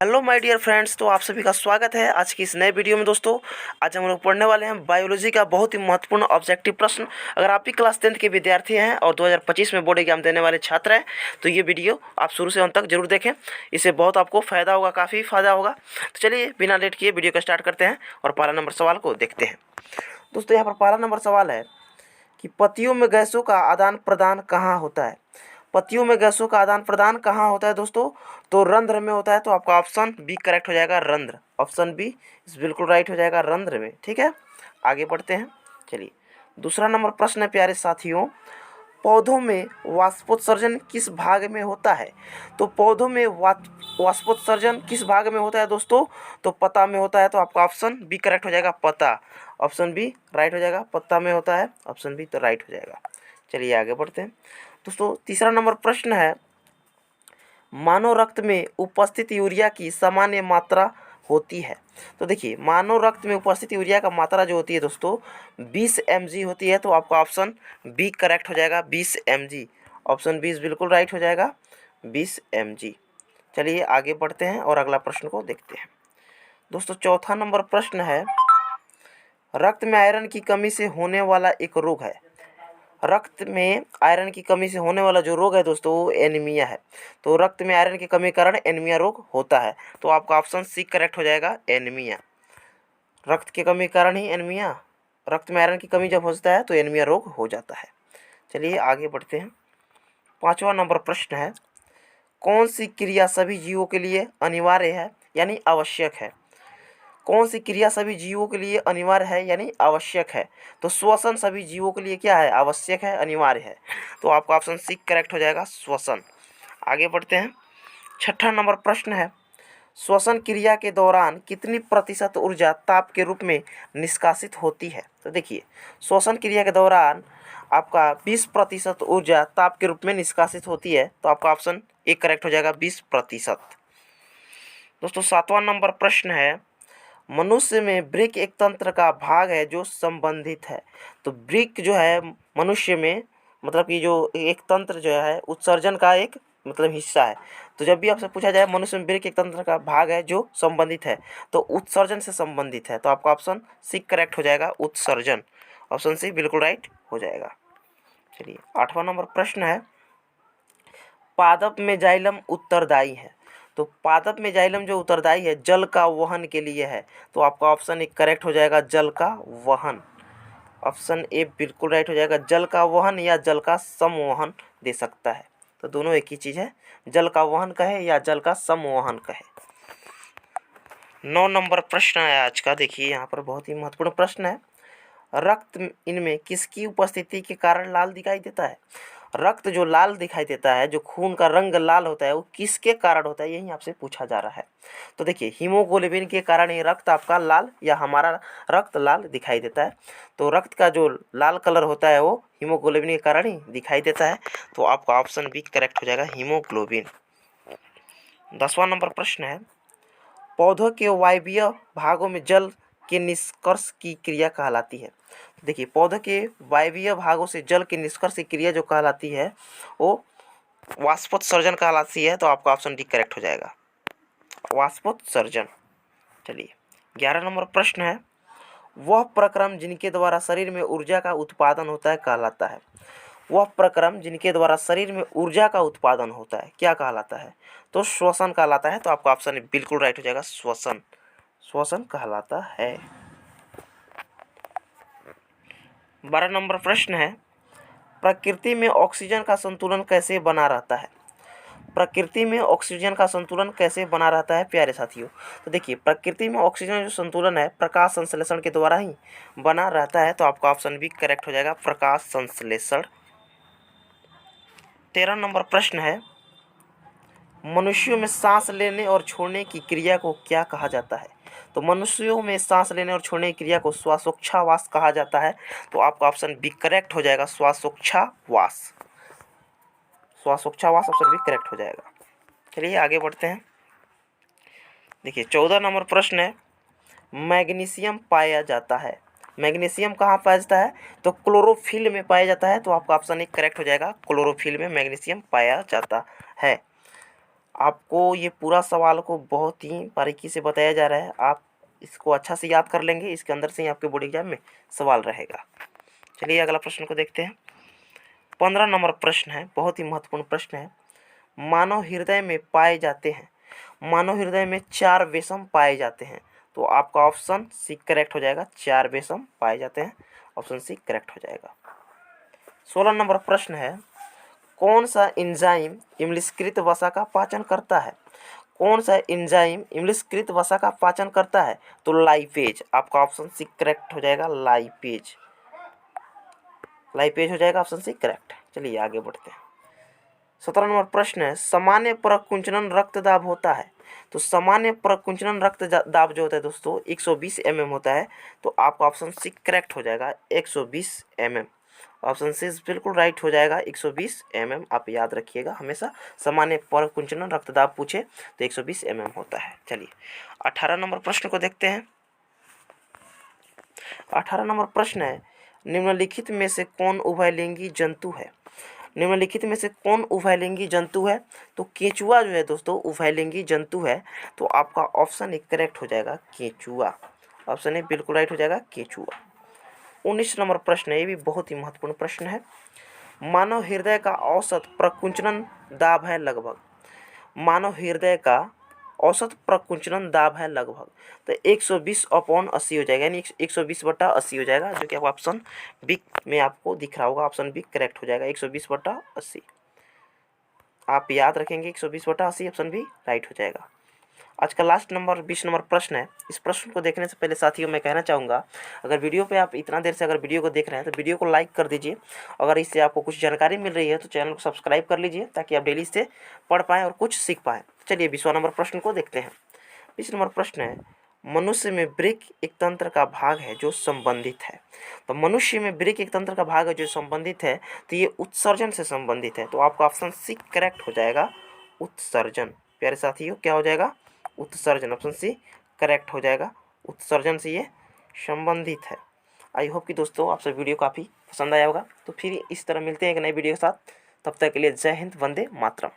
Hello my dear friends, तो आप सभी का स्वागत है आज की इस नए वीडियो में। दोस्तों, आज हम लोग पढ़ने वाले हैं बायोलॉजी का बहुत ही महत्वपूर्ण ऑब्जेक्टिव प्रश्न। अगर आप भी क्लास 10th के विद्यार्थी हैं और 2025 में बोर्ड एग्जाम देने वाले छात्र हैं तो ये वीडियो आप शुरू से अंत तक जरूर देखें। इससे बहुत आपको फ़ायदा होगा, काफ़ी फ़ायदा होगा। तो चलिए बिना लेट किए वीडियो को स्टार्ट करते हैं और पहला नंबर सवाल को देखते हैं। दोस्तों, यहाँ पर पहला नंबर सवाल है कि पत्तियों में गैसों का आदान प्रदान कहाँ होता है। पत्तियों में गैसों का आदान प्रदान कहाँ होता है दोस्तों? तो रंध्र में होता है। तो आपका ऑप्शन बी करेक्ट हो जाएगा, रंध्र। ऑप्शन बी बिल्कुल राइट हो जाएगा, रंध्र में। ठीक है, आगे बढ़ते हैं। चलिए, दूसरा नंबर प्रश्न है प्यारे साथियों, पौधों में वाष्पोत्सर्जन किस भाग में होता है। तो पौधों में वाष्पोत्सर्जन किस भाग में होता है दोस्तों? तो पत्ता में होता है। तो आपका ऑप्शन बी करेक्ट हो जाएगा, पत्ता। ऑप्शन बी राइट हो जाएगा, पत्ता में होता है। ऑप्शन बी तो राइट हो जाएगा। चलिए आगे बढ़ते हैं दोस्तों। तीसरा नंबर प्रश्न है, मानव रक्त में उपस्थित यूरिया की सामान्य मात्रा होती है। तो देखिए, मानव रक्त में उपस्थित यूरिया का मात्रा जो होती है दोस्तों 20 mg होती है। तो आपका ऑप्शन बी करेक्ट हो जाएगा, 20 mg। ऑप्शन 20 बिल्कुल राइट हो जाएगा, 20 mg। चलिए आगे बढ़ते हैं और अगला प्रश्न को देखते हैं दोस्तों। चौथा नंबर प्रश्न है, रक्त में आयरन की कमी से होने वाला एक रोग है। रक्त में आयरन की कमी से होने वाला जो रोग है दोस्तों वो एनीमिया है। तो रक्त में आयरन की कमी के कारण एनीमिया रोग होता है। तो आपका ऑप्शन सी करेक्ट हो जाएगा, एनीमिया। रक्त की कमी के कारण ही एनीमिया, रक्त में आयरन की कमी जब होता है तो एनीमिया रोग हो जाता है। चलिए आगे बढ़ते हैं। पांचवा नंबर प्रश्न है, कौन सी क्रिया सभी जीवों के लिए अनिवार्य है यानी आवश्यक है। कौन सी क्रिया सभी जीवों के लिए अनिवार्य है यानी आवश्यक है। तो श्वसन सभी जीवों के लिए क्या है, आवश्यक है, अनिवार्य है। तो आपका ऑप्शन सी करेक्ट हो जाएगा, श्वसन। आगे बढ़ते हैं। छठा नंबर प्रश्न है, श्वसन क्रिया के दौरान कितनी प्रतिशत ऊर्जा ताप के रूप में निष्कासित होती है। तो देखिए, श्वसन क्रिया के दौरान आपका 20% ऊर्जा ताप के रूप में निष्कासित होती है। तो आपका ऑप्शन ए करेक्ट हो जाएगा, 20%। दोस्तों, सातवां नंबर प्रश्न है, मनुष्य में वृक्क एक तंत्र का भाग है जो संबंधित है। तो वृक्क जो है मनुष्य में, मतलब कि जो एक तंत्र जो है उत्सर्जन का एक मतलब हिस्सा है। तो जब भी आपसे पूछा जाए मनुष्य में वृक्क एक तंत्र का भाग है जो संबंधित है, तो उत्सर्जन से संबंधित है। तो आपका ऑप्शन सी करेक्ट हो जाएगा, उत्सर्जन। ऑप्शन सी बिल्कुल राइट हो जाएगा। चलिए, आठवां नंबर प्रश्न है, पादप में जाइलम उत्तरदायी है। तो पादप में जाइलम जो उत्तरदायी है जल का वहन के लिए है। तो आपका ऑप्शन एक करेक्ट हो जाएगा, जल का वहन। ऑप्शन ए बिल्कुल राइट हो जाएगा, जल का वहन या जल का समवहन दे सकता है। तो दोनों एक ही चीज़ है, जल का वहन कहे या जल का समवहन कहे। 9 नंबर प्रश्न है आज का। देखिए, यहाँ पर बहुत ही महत्वपूर्ण प्रश्न है, रक्त इनमें किसकी उपस्थिति के कारण लाल दिखाई देता है। रक्त जो लाल दिखाई देता है, जो खून का रंग लाल होता है, वो किसके कारण होता है, यही आपसे पूछा जा रहा है। तो देखिए, हीमोग्लोबिन के कारण ये रक्त आपका लाल या हमारा रक्त लाल दिखाई देता है। तो रक्त का जो लाल कलर होता है वो हीमोग्लोबिन के कारण ही दिखाई देता है। तो आपका ऑप्शन बी करेक्ट हो जाएगा, हीमोग्लोबिन। 10वां नंबर प्रश्न है, पौधों के वायवीय भागों में जल के निष्कर्ष की क्रिया कहलाती है। देखिए, पौधों के वायवीय भागों से जल की निष्कर्ष की क्रिया जो कहलाती है वो वाष्पोत्सर्जन कहलाती है। तो आपका ऑप्शन डी करेक्ट हो जाएगा, वाष्पोत्सर्जन। चलिए, 11 नंबर प्रश्न है, वह प्रक्रम जिनके द्वारा शरीर में ऊर्जा का उत्पादन होता है कहलाता है। वह प्रक्रम जिनके द्वारा शरीर में ऊर्जा का उत्पादन होता है क्या कहलाता है। तो श्वसन कहलाता है। तो आपका ऑप्शन बिल्कुल राइट हो जाएगा, श्वसन। श्वसन कहलाता है। 12 नंबर प्रश्न है, प्रकृति में ऑक्सीजन का संतुलन कैसे बना रहता है। प्रकृति में ऑक्सीजन का संतुलन कैसे बना रहता है प्यारे साथियों। तो देखिए, प्रकृति में ऑक्सीजन जो संतुलन है प्रकाश संश्लेषण के द्वारा ही बना रहता है। तो आपका ऑप्शन भी करेक्ट हो जाएगा, प्रकाश संश्लेषण। 13 नंबर प्रश्न है, मनुष्यों में सांस लेने और छोड़ने की क्रिया को क्या कहा जाता है। तो मनुष्यों में सांस लेने और छोड़ने की क्रिया को श्वासोच्छ्वास कहा जाता है। तो आपका ऑप्शन बी करेक्ट हो जाएगा, श्वासोच्छ्वास। श्वासोच्छ्वास ऑप्शन भी करेक्ट हो जाएगा। चलिए आगे बढ़ते हैं। देखिए, 14 नंबर प्रश्न है, मैग्नीशियम पाया जाता है। मैग्नीशियम कहाँ पाया जाता है। तो क्लोरोफिल में पाया जाता है। तो आपका ऑप्शन एक करेक्ट हो जाएगा, क्लोरोफिल में मैग्नीशियम पाया जाता है। आपको ये पूरा सवाल को बहुत ही बारीकी से बताया जा रहा है, आप इसको अच्छा से याद कर लेंगे, इसके अंदर से ही आपके बोर्ड एग्जाम में सवाल रहेगा। चलिए अगला प्रश्न को देखते हैं। 15 नंबर प्रश्न है, बहुत ही महत्वपूर्ण प्रश्न है। मानव हृदय में पाए जाते हैं, मानव हृदय में 4 विषम पाए जाते हैं। तो आपका ऑप्शन सी करेक्ट हो जाएगा, 4 विषम पाए जाते हैं, ऑप्शन सी करेक्ट हो जाएगा। 16 नंबर प्रश्न है, कौन सा एंजाइम इम्लिशकृत वसा का पाचन करता है? कौन सा एंजाइम इम्लिशकृत वसा का पाचन करता है? तो लाइपेज, आपका ऑप्शन सी करेक्ट हो जाएगा, लाइपेज, लाइपेज हो जाएगा, ऑप्शन सी करेक्ट। चलिए आगे बढ़ते हैं। 17 नंबर प्रश्न है, सामान्य प्रकुंचन रक्त दाब होता है। तो सामान्य प्रकुंचन रक्त दाब जो होता है दोस्तों 120 mm होता है। तो आपका ऑप्शन सी करेक्ट हो जाएगा, 120 mm, ऑप्शन सी बिल्कुल राइट हो जाएगा, 120 mm। आप याद रखिएगा हमेशा, सामान्य प्रकुंचन रक्तदाब पूछे तो 120 mm होता है। चलिए 18 नंबर प्रश्न को देखते हैं। 18 नंबर प्रश्न है, निम्नलिखित में से कौन उभयलिंगी जंतु है? निम्नलिखित में से कौन उभयलिंगी जंतु है? तो केंचुआ जो है दोस्तों उभयलिंगी जंतु है। तो आपका ऑप्शन एक करेक्ट हो जाएगा, केंचुआ, ऑप्शन ए बिल्कुल राइट हो जाएगा, केंचुआ। 19 नंबर प्रश्न है, ये भी बहुत ही महत्वपूर्ण प्रश्न है। मानव हृदय का औसत प्रकुंचन दाब है लगभग, मानव हृदय का औसत प्रकुंचन दाब है लगभग। तो 120/80 हो जाएगा, यानी 120/80 हो जाएगा, जो कि ऑप्शन बी में आपको दिख रहा होगा, ऑप्शन बी करेक्ट हो जाएगा, 120/80। आप याद रखेंगे 120/80, ऑप्शन बी राइट हो जाएगा। आज का लास्ट नंबर 20 नंबर प्रश्न है। इस प्रश्न को देखने से पहले साथियों मैं कहना चाहूँगा, अगर वीडियो पे आप इतना देर से अगर वीडियो को देख रहे हैं तो वीडियो को लाइक कर दीजिए। अगर इससे आपको कुछ जानकारी मिल रही है तो चैनल को सब्सक्राइब कर लीजिए, ताकि आप डेली इससे पढ़ पाएँ और कुछ सीख पाएँ। चलिए 20वां नंबर प्रश्न को देखते हैं। 20 नंबर प्रश्न है, मनुष्य में वृक्क एक तंत्र का भाग है जो संबंधित है। तो मनुष्य में वृक्क एक तंत्र का भाग है जो संबंधित है, तो ये उत्सर्जन से संबंधित है। तो आपका ऑप्शन सी करेक्ट हो जाएगा, उत्सर्जन। प्यारे साथियों क्या हो जाएगा, उत्सर्जन, ऑप्शन सी करेक्ट हो जाएगा, उत्सर्जन से ये संबंधित है। आई होप कि दोस्तों आप सब वीडियो काफ़ी पसंद आया होगा। तो फिर इस तरह मिलते हैं एक नई वीडियो के साथ, तब तक के लिए जय हिंद, वंदे मातरम।